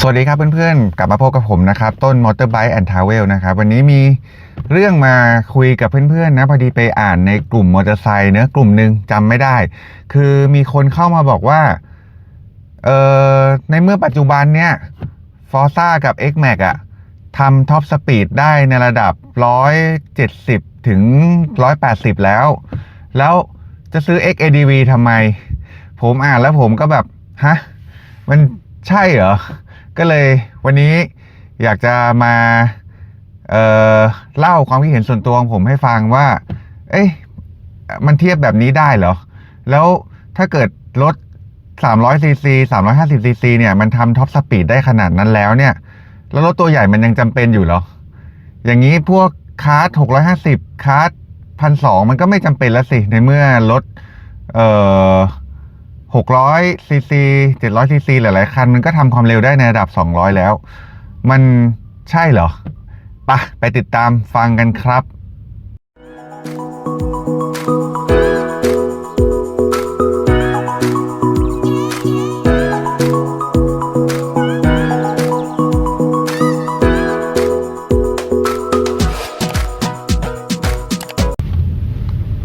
สวัสดีครับเพื่อนๆกลับมาพบกับผมนะครับต้น Motorbike and Travel นะครับวันนี้มีเรื่องมาคุยกับเพื่อนๆนะพอดีไปอ่านในกลุ่มมอเตอร์ไซค์เนื้อกลุ่มหนึ่งจำไม่ได้คือมีคนเข้ามาบอกว่าในเมื่อปัจจุบันเนี่ย Forza กับ X-Max อะทำท็อปสปีดได้ในระดับ170ถึง180แล้วจะซื้อ XADV ทำไมผมอ่านแล้วผมก็แบบฮะมันใช่เหรอก็เลยวันนี้อยากจะมาเอ่เล่าความคิดเห็นส่วนตัวของผมให้ฟังว่าเอ้ยมันเทียบแบบนี้ได้เหรอแล้วถ้าเกิดรถ300ซีซี350ซีซีเนี่ยมันทำท็อปสปีดได้ขนาดนั้นแล้วเนี่ยแล้วรถตัวใหญ่มันยังจำเป็นอยู่เหรออย่างนี้พวกคาร์ท650คาร์ท1,200มันก็ไม่จำเป็นแล้วสิในเมื่อรถเอ่อ600ซีซี700ซีซีหลายๆคันมันก็ทำความเร็วได้ในระดับ200แล้วมันใช่เหรอไปติดตามฟังกันครับ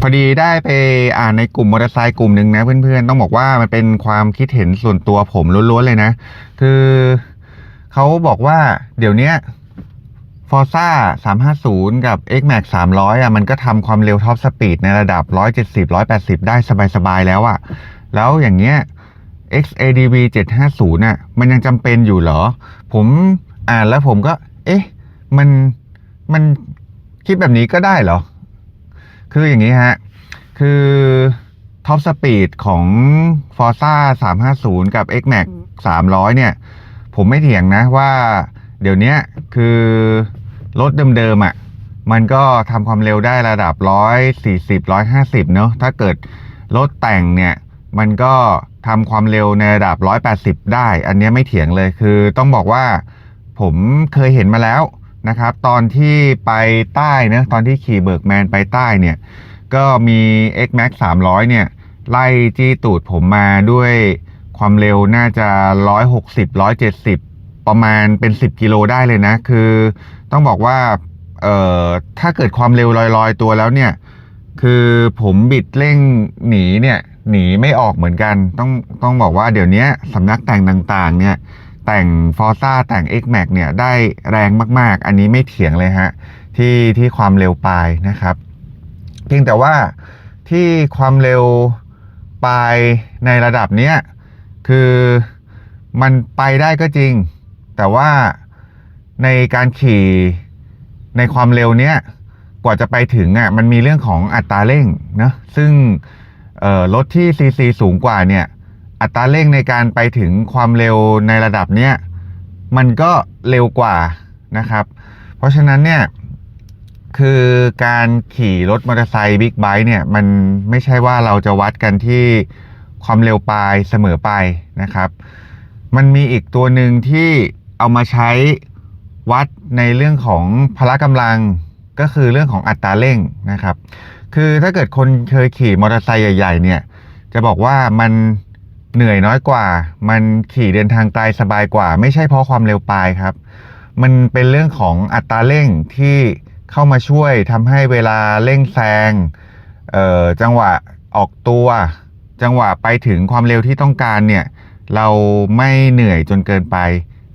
พอดีได้ไปอ่านในกลุ่มมอเตอร์ไซค์กลุ่มหนึ่งนะเพื่อนๆต้องบอกว่ามันเป็นความคิดเห็นส่วนตัวผมล้วนๆเลยนะคือเขาบอกว่าเดี๋ยวนี้ Forza 350 กับ X-Max 300มันก็ทำความเร็วท็อปสปีดในระดับ170 180ได้สบายๆแล้วแล้วอย่างเงี้ย XADV 750มันยังจำเป็นอยู่เหรอผมอ่านแล้วผมก็เอ๊ะมันคิดแบบนี้ก็ได้เหรอคืออย่างนี้ฮะคือท็อปสปีดของ Forza 350 กับ X-Max 300เนี่ยผมไม่เถียงนะว่าเดี๋ยวนี้คือรถเดิมๆมันก็ทำความเร็วได้ระดับ140 150เนอะถ้าเกิดรถแต่งเนี่ยมันก็ทำความเร็วในระดับ180ได้อันนี้ไม่เถียงเลยคือต้องบอกว่าผมเคยเห็นมาแล้วนะครับตอนที่ไปใต้นะตอนที่ขี่เบิร์กแมนไปใต้เนี่ยก็มี X-Max 300เนี่ยไล่จี้ตูดผมมาด้วยความเร็วน่าจะ160 170ประมาณเป็น10กิโลได้เลยนะคือต้องบอกว่าถ้าเกิดความเร็วลอยๆตัวแล้วเนี่ยคือผมบิดเร่งหนีเนี่ยหนีไม่ออกเหมือนกันต้องบอกว่าเดี๋ยวนี้สำนักแต่งต่างๆเนี่ยแต่ง Forza แต่ง X-Max เนี่ยได้แรงมากๆอันนี้ไม่เถียงเลยฮะที่ความเร็วปลายนะครับเพียงแต่ว่าที่ความเร็วปลายในระดับเนี้ยคือมันไปได้ก็จริงแต่ว่าในการขี่ในความเร็วเนี้ยกว่าจะไปถึงมันมีเรื่องของอัตราเร่งนะซึ่งรถที่ซีซีสูงกว่าเนี่ยอัตราเร่งในการไปถึงความเร็วในระดับเนี้ยมันก็เร็วกว่านะครับเพราะฉะนั้นเนี่ยคือการขี่รถมอเตอร์ไซค์บิ๊กไบค์เนี่ยมันไม่ใช่ว่าเราจะวัดกันที่ความเร็วปลายเสมอไปนะครับมันมีอีกตัวหนึ่งที่เอามาใช้วัดในเรื่องของพละกำลังก็คือเรื่องของอัตราเร่งนะครับคือถ้าเกิดคนเคยขี่มอเตอร์ไซค์ใหญ่ๆเนี่ยจะบอกว่ามันเหนื่อยน้อยกว่ามันขี่เดินทางไกลสบายกว่าไม่ใช่เพราะความเร็วปลายครับมันเป็นเรื่องของอัตราเร่งที่เข้ามาช่วยทำให้เวลาเร่งแซงจังหวะออกตัวจังหวะไปถึงความเร็วที่ต้องการเนี่ยเราไม่เหนื่อยจนเกินไป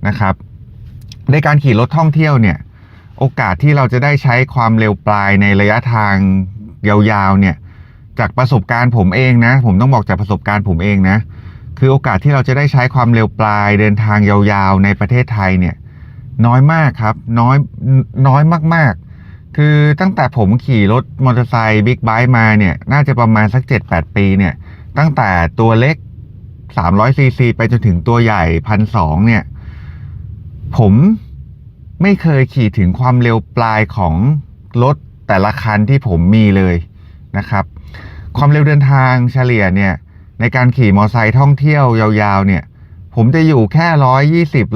นะครับในการขี่รถท่องเที่ยวเนี่ยโอกาสที่เราจะได้ใช้ความเร็วปลายในระยะทางยาวๆเนี่ยจากประสบการณ์ผมเองนะผมต้องบอกจากประสบการณ์ผมเองนะคือโอกาสที่เราจะได้ใช้ความเร็วปลายเดินทางยาวๆในประเทศไทยเนี่ยน้อยมากครับน้อยมากๆคือตั้งแต่ผมขี่รถมอเตอร์ไซค์บิ๊กไบค์มาเนี่ยน่าจะประมาณสัก 7-8 ปีเนี่ยตั้งแต่ตัวเล็ก300ซีซีไปจนถึงตัวใหญ่ 1,200 เนี่ยผมไม่เคยขี่ถึงความเร็วปลายของรถแต่ละคันที่ผมมีเลยนะครับความเร็วเดินทางเฉลี่ยเนี่ยในการขี่มอเตอร์ไซค์ท่องเที่ยวยาวๆเนี่ยผมจะอยู่แค่120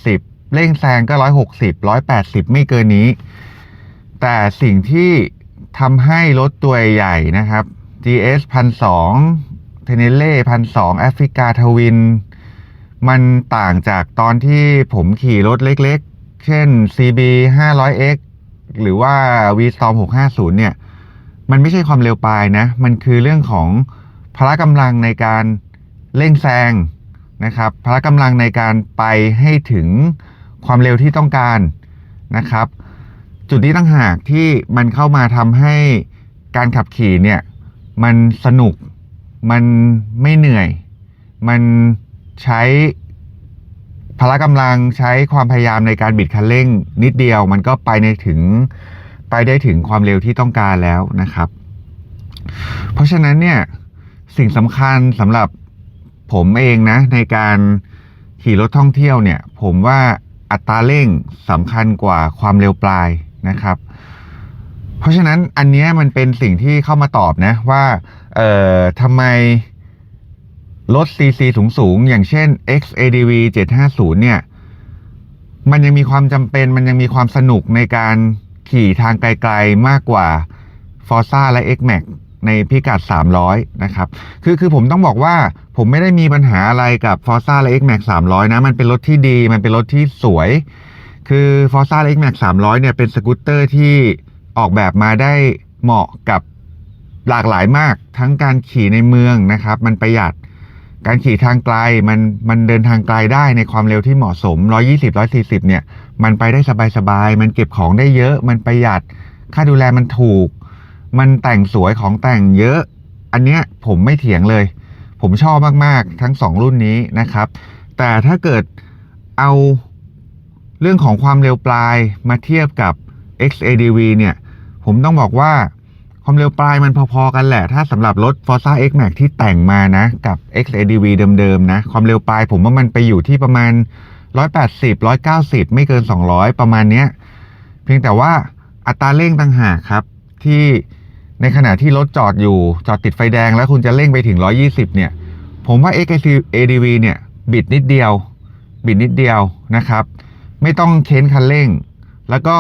140เร่งแซงก็160 180ไม่เกินนี้แต่สิ่งที่ทำให้รถตัวใหญ่นะครับ GS 1,200 เทเนเล่1,200 แอฟริกาทวิน มันต่างจากตอนที่ผมขี่รถเล็กๆเช่น CB 500X หรือว่า V-Storm 650เนี่ยมันไม่ใช่ความเร็วปลายนะมันคือเรื่องของพละกำลังในการเร่งแซงนะครับพละกำลังในการไปให้ถึงความเร็วที่ต้องการนะครับจุดนี้ต่างหากที่มันเข้ามาทำให้การขับขี่เนี่ยมันสนุกมันไม่เหนื่อยมันใช้พละกำลังใช้ความพยายามในการบิดคันเร่งนิดเดียวมันก็ไปได้ถึงความเร็วที่ต้องการแล้วนะครับเพราะฉะนั้นเนี่ยสิ่งสำคัญสำหรับผมเองนะในการขี่รถท่องเที่ยวเนี่ยผมว่าอัตราเร่งสำคัญกว่าความเร็วปลายนะครับเพราะฉะนั้นอันนี้มันเป็นสิ่งที่เข้ามาตอบนะว่าทำไมรถ CC สูงอย่างเช่น XADV 750เนี่ยมันยังมีความจำเป็นมันยังมีความสนุกในการขี่ทางไกลๆมากกว่า Forza และ X-Max ในพิกัด300นะครับคือผมต้องบอกว่าผมไม่ได้มีปัญหาอะไรกับ Forza และ X-Max 300นะมันเป็นรถที่ดีมันเป็นรถที่สวยคือ Forza และ X-Max 300เนี่ยเป็นสกูตเตอร์ที่ออกแบบมาได้เหมาะกับหลากหลายมากทั้งการขี่ในเมืองนะครับมันประหยัดการขี่ทางไกลมันเดินทางไกลได้ในความเร็วที่เหมาะสม120-140เนี่ยมันไปได้สบายๆมันเก็บของได้เยอะมันประหยัดค่าดูแลมันถูกมันแต่งสวยของแต่งเยอะอันเนี้ยผมไม่เถียงเลยผมชอบมากๆทั้ง2รุ่นนี้นะครับแต่ถ้าเกิดเอาเรื่องของความเร็วปลายมาเทียบกับ XADV เนี่ยผมต้องบอกว่าความเร็วปลายมันพอๆกันแหละถ้าสำหรับรถ Forza X-Max ที่แต่งมานะกับ XADV เดิมๆนะความเร็วปลายผมว่ามันไปอยู่ที่ประมาณ180 190ไม่เกิน200ประมาณเนี้ยเพียงแต่ว่าอัตราเร่งต่างหากครับที่ในขณะที่รถจอดติดไฟแดงแล้วคุณจะเร่งไปถึง120เนี่ยผมว่า XADV เนี่ยบิดนิดเดียวนะครับไม่ต้องเค้นคันเร่งแล้วก็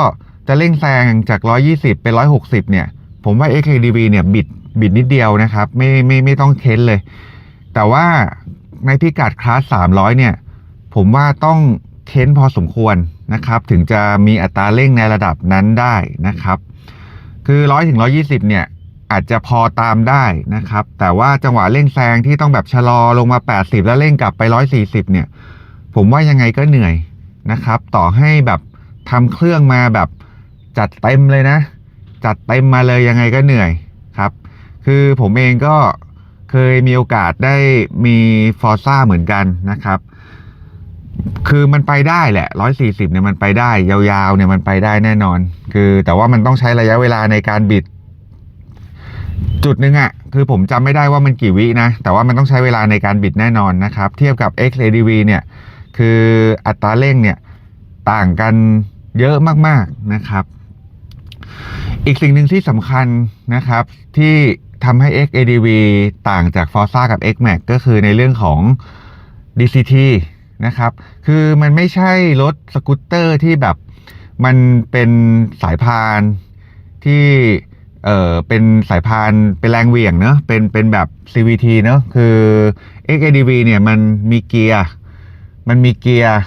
จะเร่งแซงจาก120เป็น160เนี่ยผมว่า XADV เนี่ยบิดนิดเดียวนะครับไม่ต้องเค้นเลยแต่ว่าในพิกัดคลาส300เนี่ยผมว่าต้องเค้นพอสมควรนะครับถึงจะมีอัตราเร่งในระดับนั้นได้นะครับคือ100ถึง120เนี่ยอาจจะพอตามได้นะครับแต่ว่าจังหวะเร่งแซงที่ต้องแบบชะลอลงมา80แล้วเร่งกลับไป140เนี่ยผมว่ายังไงก็เหนื่อยนะครับต่อให้แบบทำเครื่องมาแบบจัดเต็มเลยนะจัดเต็มมาเลยยังไงก็เหนื่อยครับคือผมเองก็เคยมีโอกาสได้มี Forza เหมือนกันนะครับคือมันไปได้แหละ140เนี่ยมันไปได้ยาวๆเนี่ยมันไปได้แน่นอนคือแต่ว่ามันต้องใช้ระยะเวลาในการบิดจุดหนึ่งอ่ะคือผมจำไม่ได้ว่ามันกี่วินะแต่ว่ามันต้องใช้เวลาในการบิดแน่นอนนะครับเทียบกับ XADV เนี่ยคืออัตราเร่งเนี่ยต่างกันเยอะมากๆนะครับอีกสิ่งหนึ่งที่สำคัญนะครับที่ทำให้ XADV ต่างจาก Forza กับ X-Max ก็คือในเรื่องของ DCT นะครับคือมันไม่ใช่รถสกูตเตอร์ที่แบบมันเป็นสายพานที่เป็นสายพานเป็นแรงเหวี่ยงเนอะเป็นแบบ CVT เนอะคือ XADV เนี่ยมันมีเกียร์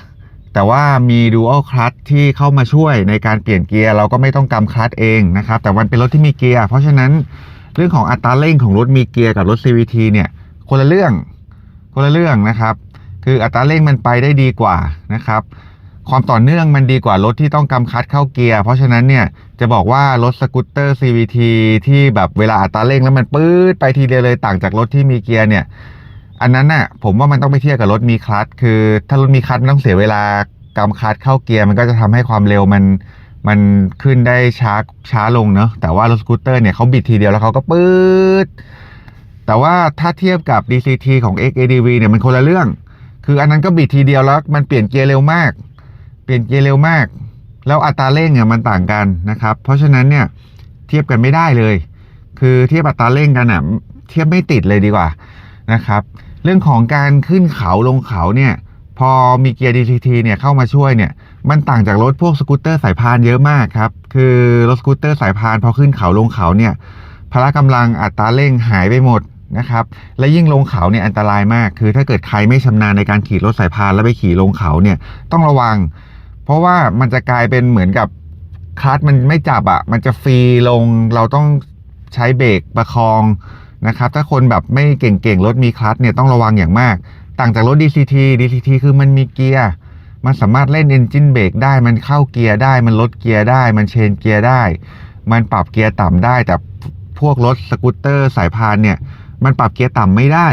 แต่ว่ามี Dual Clutch ที่เข้ามาช่วยในการเปลี่ยนเกียร์เราก็ไม่ต้องกำคลัตช์เองนะครับแต่มันเป็นรถที่มีเกียร์เพราะฉะนั้นเรื่องของอัตราเร่งของรถมีเกียร์กับรถ CVT เนี่ยคนละเรื่องนะครับคืออัตราเร่งมันไปได้ดีกว่านะครับความต่อเนื่องมันดีกว่ารถที่ต้องกำคลัตช์เข้าเกียร์เพราะฉะนั้นเนี่ยจะบอกว่ารถสกูตเตอร์ CVT ที่แบบเวลาอัตราเร่งแล้วมันปื๊ดไปทีเดียวเลยต่างจากรถที่มีเกียร์เนี่ยอันนั้นน่ะผมว่ามันต้องไปเทียบกับรถมีคลัตช์คือถ้ารถมีคลัตช์มันต้องเสียเวลากำคลัตช์เข้าเกียร์มันก็จะทำให้ความเร็วมันขึ้นได้ช้าลงเนอะแต่ว่ารถสกูตเตอร์เนี่ยเขาบิดทีเดียวแล้วเขาก็ปื๊ดแต่ว่าถ้าเทียบกับ DCT ของ XADV เนี่ยมันคนละเรื่องคืออันนั้นก็บิดทีเดียวแล้วมันเปลี่ยนเกียร์เร็วมากแล้วอัตราเร่งเนี่ยมันต่างกันนะครับเพราะฉะนั้นเนี่ยเทียบกันไม่ได้เลยคือเทียบอัตราเร่งกันอ่ะเทียบไม่ติดเลยดีกว่านะครับเรื่องของการขึ้นเขาลงเขาเนี่ยพอมีเกียร์ DCT เนี่ยเข้ามาช่วยเนี่ยมันต่างจากรถพวกสกูตเตอร์สายพานเยอะมากครับคือรถสกูตเตอร์สายพานพอขึ้นเขาลงเขาเนี่ยพละกำลังอัตราเร่งหายไปหมด นะครับและยิ่งลงเขาเนี่ยอันตรายมากคือถ้าเกิดใครไม่ชำนาญในการขี่รถสายพานแล้วไปขี่ลงเขาเนี่ยต้องระวังเพราะว่ามันจะกลายเป็นเหมือนกับคลัตช์มันไม่จับอ่ะมันจะฟรีลงเราต้องใช้เบรกประคองนะครับถ้าคนแบบไม่เก่งๆรถมีคลัตช์เนี่ยต้องระวังอย่างมากต่างจากรถ DCT คือมันมีเกียร์มันสามารถเล่น engine brake ได้มันเข้าเกียร์ได้มันลดเกียร์ได้มันเชนเกียร์ได้มันปรับเกียร์ต่ำได้แต่พวกรถสกูตเตอร์สายพานเนี่ยมันปรับเกียร์ต่ำไม่ได้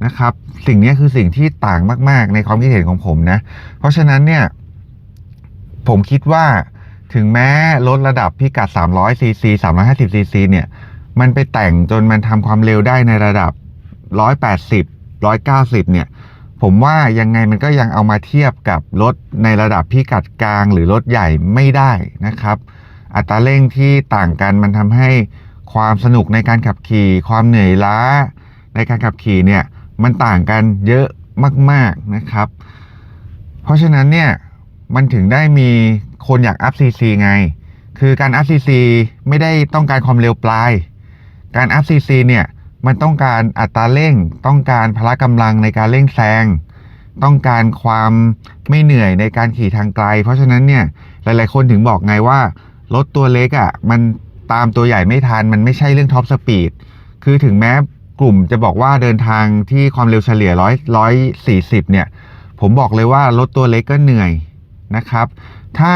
นะครับสิ่งนี้คือสิ่งที่ต่างมากๆในความคิดเห็นของผมนะเพราะฉะนั้นเนี่ยผมคิดว่าถึงแม้รถระดับพิกัด300 cc 350 cc เนี่ยมันไปแต่งจนมันทำความเร็วได้ในระดับ180 190เนี่ยผมว่ายังไงมันก็ยังเอามาเทียบกับรถในระดับพิกัดกลางหรือรถใหญ่ไม่ได้นะครับอัตราเร่งที่ต่างกันมันทำให้ความสนุกในการขับขี่ความเหนื่อยล้าในการขับขี่เนี่ยมันต่างกันเยอะมากๆนะครับเพราะฉะนั้นเนี่ยมันถึงได้มีคนอยากอัพซีซีไงคือการอัพซีซีไม่ได้ต้องการความเร็วปลายการอัพซีซีเนี่ยมันต้องการอัตราเร่งต้องการพละกำลังในการเร่งแซงต้องการความไม่เหนื่อยในการขี่ทางไกลเพราะฉะนั้นเนี่ยหลายๆคนถึงบอกไงว่ารถตัวเล็กอ่ะมันตามตัวใหญ่ไม่ทันมันไม่ใช่เรื่องท็อปสปีดคือถึงแม้กลุ่มจะบอกว่าเดินทางที่ความเร็วเฉลี่ย140เนี่ยผมบอกเลยว่ารถตัวเล็กก็เหนื่อยนะครับถ้า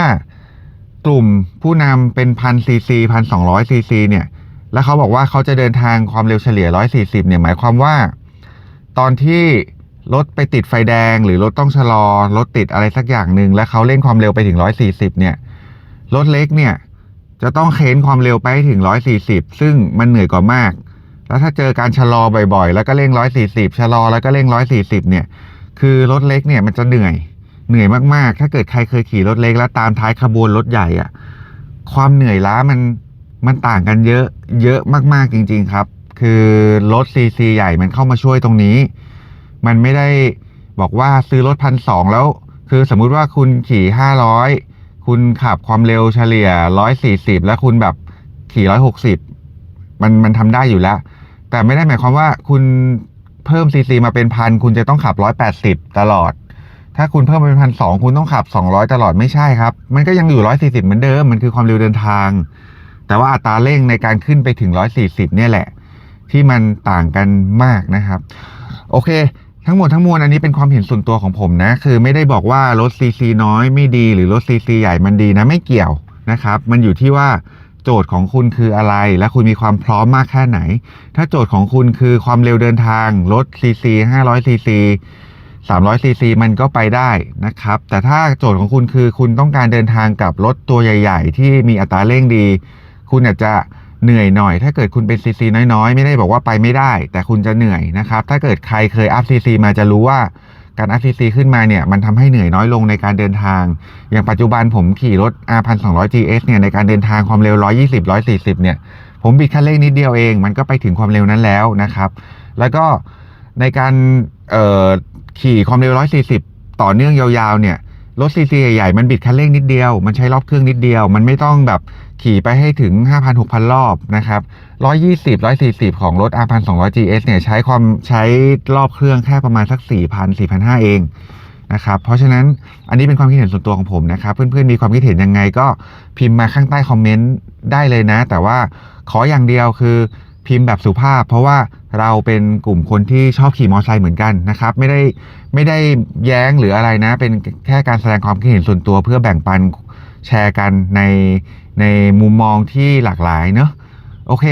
กลุ่มผู้นำเป็น1,000 cc 1,200 cc เนี่ยแล้วเขาบอกว่าเขาจะเดินทางความเร็วเฉลี่ย140เนี่ยหมายความว่าตอนที่รถไปติดไฟแดงหรือรถต้องชะลอรถติดอะไรสักอย่างหนึ่งแล้วเขาเร่งความเร็วไปถึง140เนี่ยรถเล็กเนี่ยจะต้องเค้นความเร็วไปถึง140ซึ่งมันเหนื่อยกว่ามากแล้วถ้าเจอการชะลอบ่อยๆแล้วก็เร่ง140ชะลอแล้วก็เร่ง140เนี่ยคือรถเล็กเนี่ยมันจะเหนื่อยมากๆถ้าเกิดใครเคยขี่รถเล็กแล้วตามท้ายขบวนรถใหญ่อ่ะความเหนื่อยล้ามันต่างกันเยอะมากๆจริงๆครับคือรถซีซีใหญ่มันเข้ามาช่วยตรงนี้มันไม่ได้บอกว่าซื้อรถ1,200แล้วคือสมมุติว่าคุณขี่500คุณขับความเร็วเฉลี่ย140แล้วคุณแบบขี่160มันทำได้อยู่แล้วแต่ไม่ได้หมายความว่าคุณเพิ่มซีซีมาเป็น1,000คุณจะต้องขับ180ตลอดถ้าคุณเพิ่มเป็น1,200คุณต้องขับ200ตลอดไม่ใช่ครับมันก็ยังอยู่140เหมือนเดิมมันคือความเร็วเดินทางแต่ว่าอัตราเร่งในการขึ้นไปถึง140เนี่ยแหละที่มันต่างกันมากนะครับโอเคทั้งหมดทั้งมวลอันนี้เป็นความเห็นส่วนตัวของผมนะคือไม่ได้บอกว่ารถซีซีน้อยไม่ดีหรือรถซีซีใหญ่มันดีนะไม่เกี่ยวนะครับมันอยู่ที่ว่าโจทย์ของคุณคืออะไรและคุณมีความพร้อมมากแค่ไหนถ้าโจทย์ของคุณคือความเร็วเดินทางรถซีซี500ซีซี300ซีซีมันก็ไปได้นะครับแต่ถ้าโจทย์ของคุณคือคุณต้องการเดินทางกับรถตัวใหญ่ๆที่มีอัตราเร่งดีคุณอาจจะเหนื่อยหน่อยถ้าเกิดคุณเป็นซีซีน้อยๆไม่ได้บอกว่าไปไม่ได้แต่คุณจะเหนื่อยนะครับถ้าเกิดใครเคยอัพซีซีมาจะรู้ว่าการอัพซีซีขึ้นมาเนี่ยมันทำให้เหนื่อยน้อยลงในการเดินทางอย่างปัจจุบันผมขี่รถ R1200 GS เนี่ยในการเดินทางความเร็ว120 140เนี่ยผมบิดคันเร่งนิดเดียวเองมันก็ไปถึงความเร็วนั้นแล้วนะครับแล้วก็ในการขี่ความเร็ว140ต่อเนื่องยาวๆเนี่ยรถซีซีใหญ่ๆมันบิดคันเร่งนิดเดียวมันใช้รอบเครื่องนิดเดียวมันไม่ต้องแบบขี่ไปให้ถึง 5,000-6,000 รอบนะครับ120 140ของรถ R1200 GS เนี่ยใช้รอบเครื่องแค่ประมาณสัก 4,000-4,500 เองนะครับเพราะฉะนั้นอันนี้เป็นความคิดเห็นส่วนตัวของผมนะครับเพื่อนๆมีความคิดเห็นยังไงก็พิมพ์มาข้างใต้คอมเมนต์ได้เลยนะแต่ว่าขออย่างเดียวคือพิมพ์แบบสุภาพเพราะว่าเราเป็นกลุ่มคนที่ชอบขี่มอเตอร์ไซค์เหมือนกันนะครับไม่ได้แย้งหรืออะไรนะเป็นแค่การแสดงความคิดเห็นส่วนตัวเพื่อแบ่งปันแชร์กันในมุมมองที่หลากหลายเนอะโอเค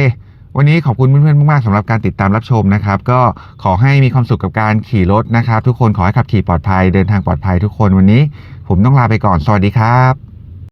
วันนี้ขอบคุณเพื่อนๆมากๆสำหรับการติดตามรับชมนะครับก็ขอให้มีความสุขกับการขี่รถนะครับทุกคนขอให้ขับขี่ปลอดภัยเดินทางปลอดภัยทุกคนวันนี้ผมต้องลาไปก่อนสวัสดีครับ